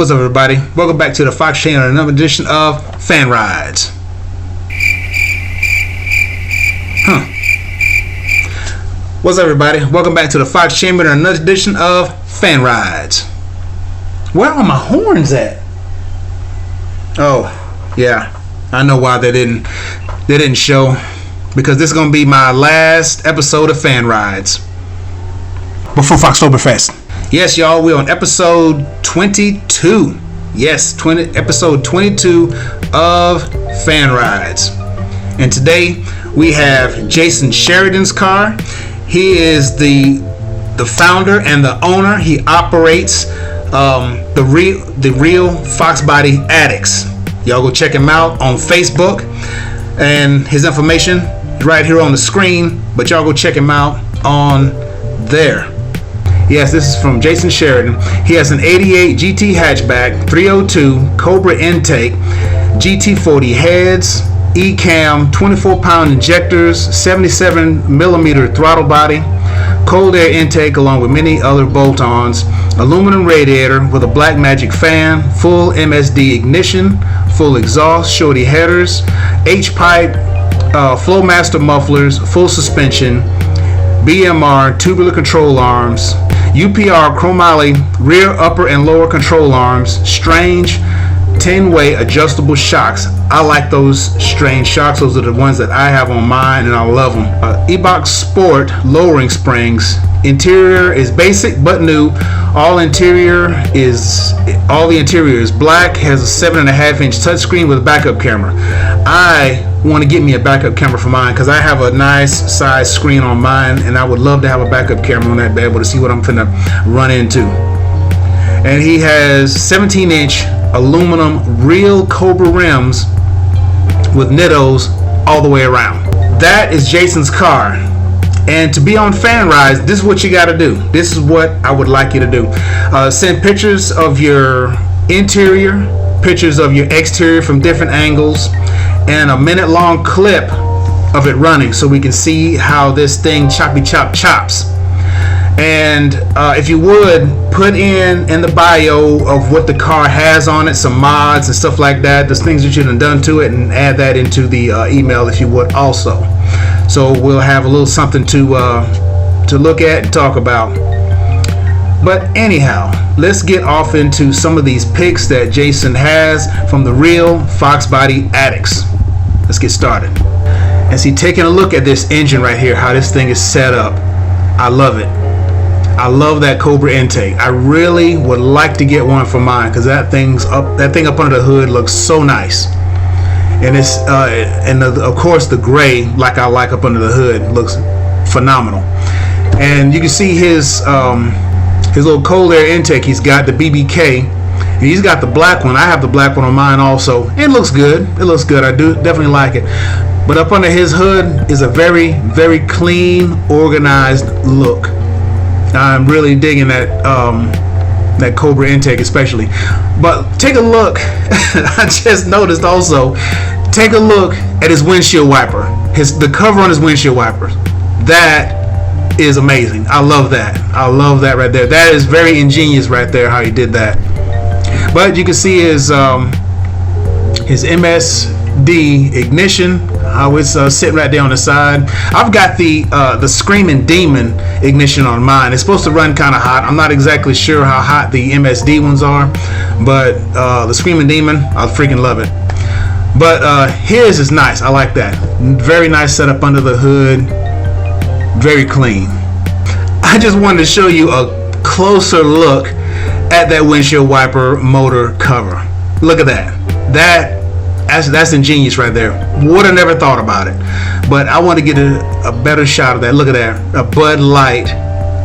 What's up, everybody? Welcome back to the Fox Channel and another edition of Fan Rides. What's up, everybody? Welcome back to the Fox Chamber and another edition of Fan Rides. Where are my horns at? Oh, yeah. I know why they didn't show. Because this is going to be my last episode of Fan Rides before Foxtoberfest. Yes, y'all, we're on episode 22. Yes, episode 22 of Fan Rides. And today we have Jason Sheridan's car. He is the founder and the owner. He operates the real Fox Body Addicts. Y'all go check him out on Facebook, and his information is right here on the screen. But y'all go check him out on there. Yes, this is from Jason Sheridan. He has an 88 GT hatchback, 302 Cobra intake, GT40 heads, E-cam, 24-pound injectors, 77mm throttle body, cold air intake along with many other bolt-ons, aluminum radiator with a Blackmagic fan, full MSD ignition, full exhaust, shorty headers, H-pipe, Flowmaster mufflers, full suspension, BMR tubular control arms, UPR chromoly rear, upper, and lower control arms, strange 10-way adjustable shocks. I like those strange shocks. Those are the ones that I have on mine, and I love them. E-Box Sport lowering springs. Interior is basic but new. All the interior is black. Has a 7.5-inch touchscreen with a backup camera. I want to get me a backup camera for mine because I have a nice size screen on mine, and I would love to have a backup camera on that, be able to see what I'm finna run into. And he has 17-inch aluminum real Cobra rims with Nittos all the way around. That is Jason's car. And to be on Fan Rides, this is what you got to do. This is what I would like you to do. Send pictures of your interior, pictures of your exterior from different angles, and a minute-long clip of it running so we can see how this thing chops. And if you would, put in the bio of what the car has on it, some mods and stuff like that, the things that you have done to it, and add that into the email if you would also. So we'll have a little something to look at and talk about. But anyhow, let's get off into some of these pics that Jason has from the real Fox Body Addicts. Let's get started. And see, taking a look at this engine right here, how this thing is set up, I love it. I love that Cobra intake. I really would like to get one for mine because that thing up under the hood looks so nice. And it's of course the gray, like I like up under the hood, looks phenomenal. And you can see his little cold air intake. He's got the BBK, and he's got the black one. I have the black one on mine also. It looks good. It looks good. I do definitely like it. But up under his hood is a very, very clean, organized look. I'm really digging that Cobra intake especially. But take a look. I just noticed also. Take a look at his windshield wiper. The cover on his windshield wipers. That is amazing. I love that. I love that right there. That is very ingenious right there how he did that. But you can see his MSD ignition, how it's sitting right there on the side. I've got the Screaming Demon ignition on mine. It's supposed to run kind of hot. I'm not exactly sure how hot the MSD ones are, but the Screaming Demon, I freaking love it. But his is nice. I like that. Very nice setup under the hood. Very clean. I just wanted to show you a closer look at that windshield wiper motor cover. Look at that. That's ingenious right there. Would have never thought about it. But I want to get a better shot of that. Look at that. A Bud Light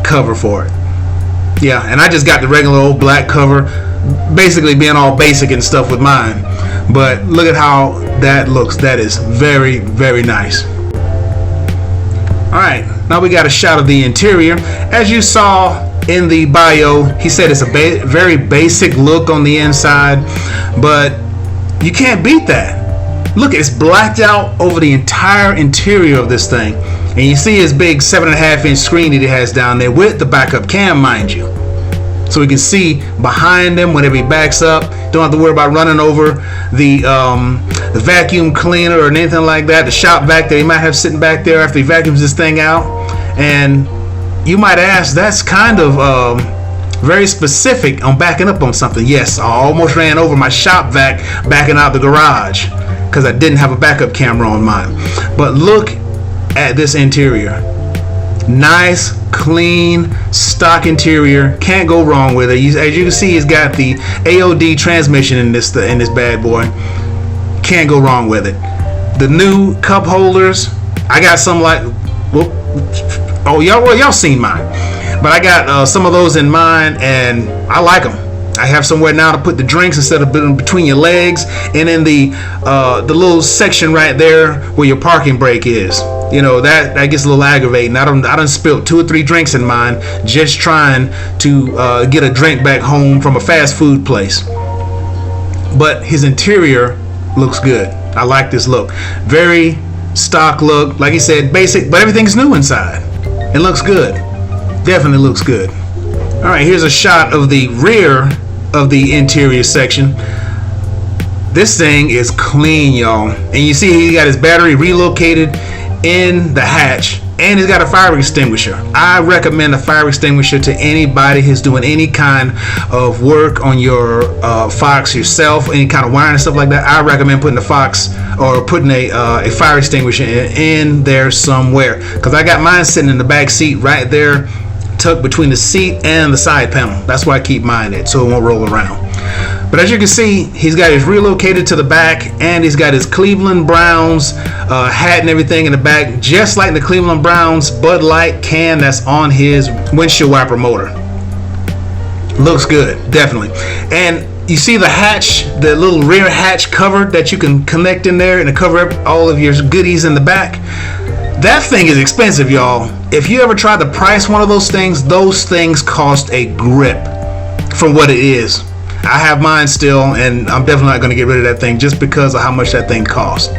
cover for it. Yeah, and I just got the regular old black cover, basically being all basic and stuff with mine. But look at how that looks. That is very, very nice. Alright, now we got a shot of the interior. As you saw in the bio, he said it's a very basic look on the inside, but you can't beat that. Look, it's blacked out over the entire interior of this thing. And you see his big 7.5-inch screen that he has down there with the backup cam, mind you. so we can see behind him whenever he backs up. Don't have to worry about running over the vacuum cleaner or anything like that. The shop vac that he might have sitting back there after he vacuums this thing out. And you might ask, that's kind of very specific on backing up on something. Yes, I almost ran over my shop vac backing out the garage because I didn't have a backup camera on mine. But look at this interior. Nice, clean, stock interior. Can't go wrong with it. As you can see, it's got the AOD transmission in this bad boy. Can't go wrong with it. The new cup holders, I got some like, y'all seen mine, but I got some of those in mine, and I like them. I have somewhere now to put the drinks instead of between your legs, and in the little section right there where your parking brake is. You know, that gets a little aggravating. I done spilled 2 or 3 drinks in mine just trying to get a drink back home from a fast food place. But his interior looks good. I like this look. Very stock look. Like he said, basic, but everything's new inside. It looks good. Definitely looks good. All right, here's a shot of the rear of the interior section. This thing is clean, y'all. And you see he got his battery relocated in the hatch, and he's got a fire extinguisher. I recommend a fire extinguisher to anybody who's doing any kind of work on your Fox yourself, any kind of wiring and stuff like that. I recommend putting a Fox or putting a fire extinguisher in there somewhere, because I got mine sitting in the back seat right there, tucked between the seat and the side panel. That's why I keep mine in, so it won't roll around. But as you can see, he's got his relocated to the back, and he's got his Cleveland Browns hat and everything in the back, just like the Cleveland Browns Bud Light can that's on his windshield wiper motor. Looks good, definitely. And you see the hatch, the little rear hatch cover that you can connect in there and cover up all of your goodies in the back. That thing is expensive, y'all. If you ever tried to price one of those things cost a grip from what it is. I have mine still, and I'm definitely not going to get rid of that thing just because of how much that thing costs.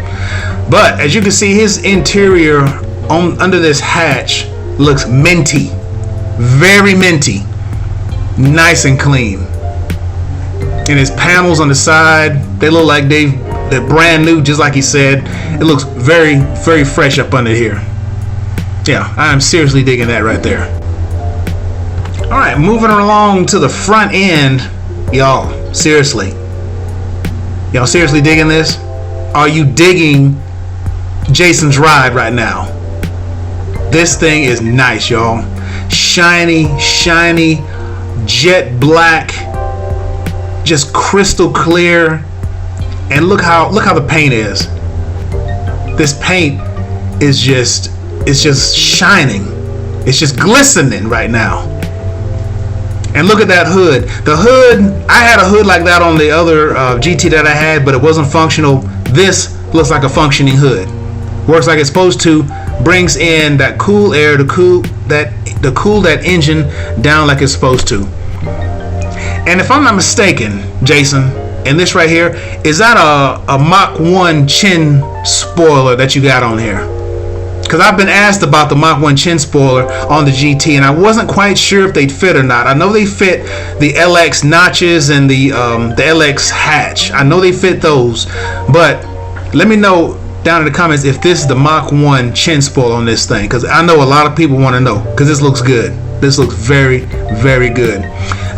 But as you can see, his interior under this hatch looks minty, very minty, nice and clean. And his panels on the side, they look like they're brand new, just like he said. It looks very, very fresh up under here. Yeah, I'm seriously digging that right there. All right, moving along to the front end. Y'all seriously digging this? Are you digging Jason's ride right now? This thing is nice, y'all. Shiny, jet black, just crystal clear. And look how the paint is. This paint is just shining. It's just glistening right now. And look at that hood. The hood, I had a hood like that on the other GT that I had, but it wasn't functional. This looks like a functioning hood. Works like it's supposed to. Brings in that cool air to cool that engine down like it's supposed to. And if I'm not mistaken, Jason, and this right here, is that a Mach 1 chin spoiler that you got on here? Because I've been asked about the Mach 1 chin spoiler on the GT, and I wasn't quite sure if they'd fit or not. I know they fit the LX notches and the LX hatch. I know they fit those, but let me know down in the comments if this is the Mach 1 chin spoiler on this thing, because I know a lot of people want to know, because this looks good. This looks very, very good.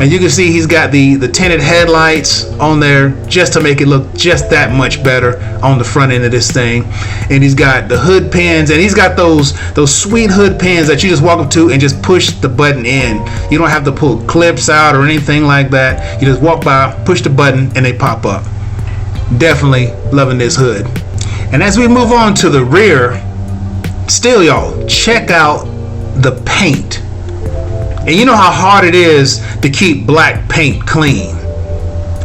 And you can see he's got the tinted headlights on there just to make it look just that much better on the front end of this thing. And he's got the hood pins, and he's got those sweet hood pins that you just walk up to and just push the button in. You don't have to pull clips out or anything like that. You just walk by, push the button, and they pop up. Definitely loving this hood. And as we move on to the rear, still y'all, check out the paint. And you know how hard it is to keep black paint clean.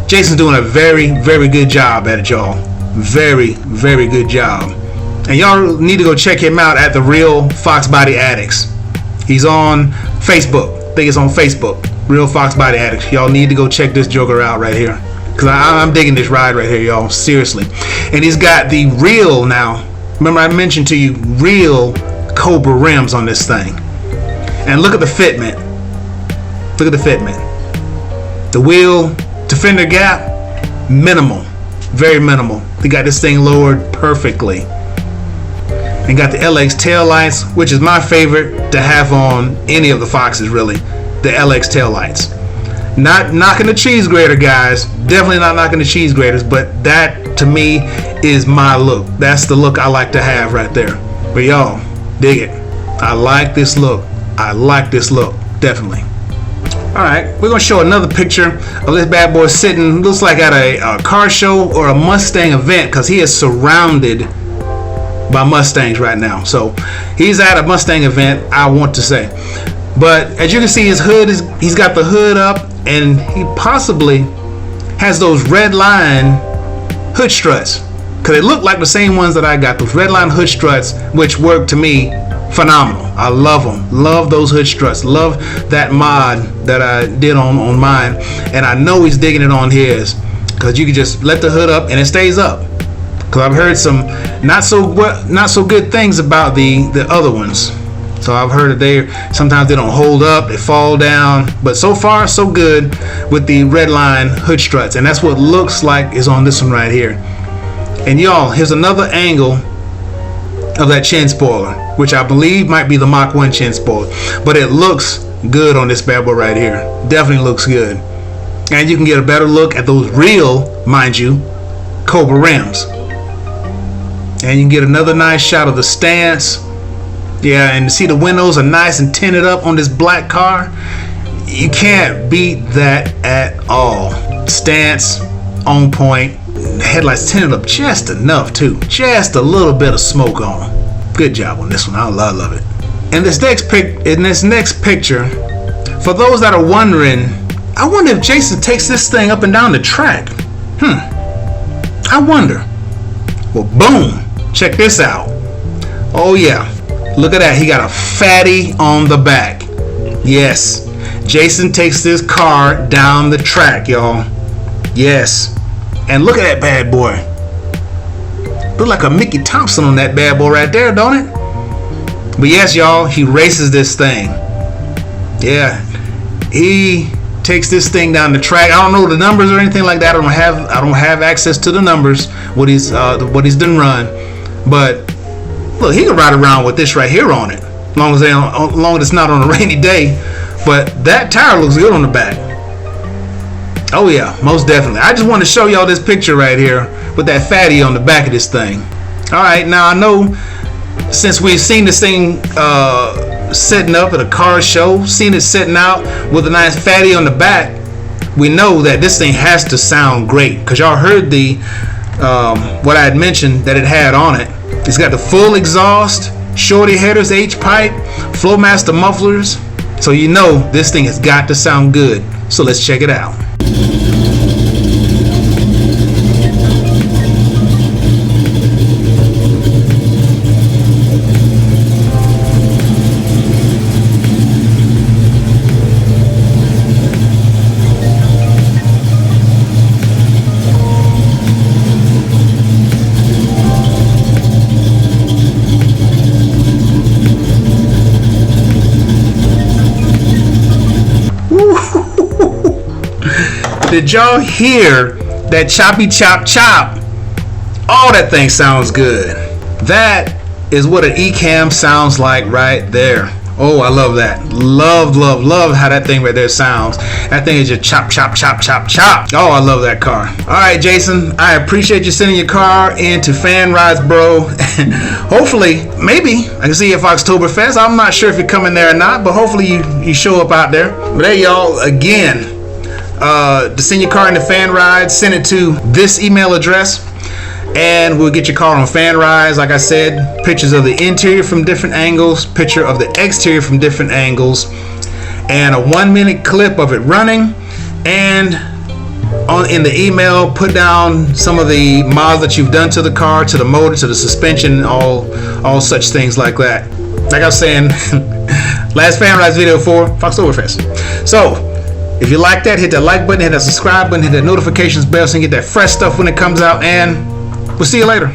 Jason's doing a very, very good job at it, y'all. Very, very good job. And y'all need to go check him out at The Real Fox Body Addicts. He's on Facebook. I think it's on Facebook. Real Fox Body Addicts. Y'all need to go check this joker out right here. Because I'm digging this ride right here, y'all. Seriously. And he's got the real now. Remember I mentioned to you real Cobra rims on this thing. And look at the fitment. Look at the fitment. The wheel to fender gap, minimal, very minimal. They got this thing lowered perfectly. And got the LX tail lights, which is my favorite to have on any of the Foxes, really. The LX tail lights. Not knocking the cheese grater, guys. Definitely not knocking the cheese graters, but that to me is my look. That's the look I like to have right there. But y'all, dig it. I like this look. I like this look, definitely. Alright, we're going to show another picture of this bad boy sitting, looks like at a car show or a Mustang event, because he is surrounded by Mustangs right now. So he's at a Mustang event, I want to say. But as you can see, his hood he's got the hood up, and he possibly has those red line hood struts, because they look like the same ones that I got, those red line hood struts, which work to me phenomenal. I love them. Love those hood struts. Love that mod that I did on mine, and I know he's digging it on his, because you can just let the hood up and it stays up. Because I've heard some not so good things about the other ones. So I've heard that sometimes they don't hold up, they fall down. But so far so good with the red line hood struts, and that's what looks like is on this one right here. And y'all, here's another angle of that chin spoiler, which I believe might be the Mach 1 chin spoiler, but it looks good on this bad boy right here. Definitely looks good. And you can get a better look at those real, mind you, Cobra rims. And you can get another nice shot of the stance. Yeah, and see the windows are nice and tinted up on this black car. You can't beat that at all. Stance on point. Headlights tinted up just enough too. Just a little bit of smoke on. Good job on this one. I love it. In this next picture, for those that are wondering, I wonder if Jason takes this thing up and down the track. I wonder. Well, boom. Check this out. Oh yeah. Look at that. He got a fatty on the back. Yes. Jason takes this car down the track, y'all. Yes. And look at that bad boy. Look like a Mickey Thompson on that bad boy right there, don't it? But yes, y'all, he races this thing. Yeah. He takes this thing down the track. I don't know the numbers or anything like that. I don't have access to the numbers, what he's done run. But look, he can ride around with this right here on it, as long as it's not on a rainy day. But that tire looks good on the back. Oh yeah, most definitely. I just want to show y'all this picture right here with that fatty on the back of this thing. All right, now I know since we've seen this thing sitting up at a car show, seen it sitting out with a nice fatty on the back, we know that this thing has to sound great, because y'all heard the what I had mentioned that it had on it. It's got the full exhaust, shorty headers, H-pipe, Flowmaster mufflers, so you know this thing has got to sound good. So let's check it out. Did y'all hear that choppy chop chop? Oh, that thing sounds good. That is what an Ecamm sounds like right there. Oh, I love that. Love how that thing right there sounds. That thing is just chop, chop, chop, chop, chop. Oh, I love that car. All right, Jason, I appreciate you sending your car into Fan Rides, bro. Hopefully, maybe I can see you at Foxtoberfest. I'm not sure if you're coming there or not, but hopefully you show up out there. But hey, y'all, again, to send your car into Fan Rides, send it to this email address, and we'll get your car on Fan Rides. Like I said, pictures of the interior from different angles, picture of the exterior from different angles, and a 1-minute clip of it running. And in the email, put down some of the mods that you've done to the car, to the motor, to the suspension, all such things like that. Like I was saying, last Fan Rides video for Foxtoberfest. So if you like that, hit that like button, hit that subscribe button, hit that notifications bell so you can get that fresh stuff when it comes out, and we'll see you later.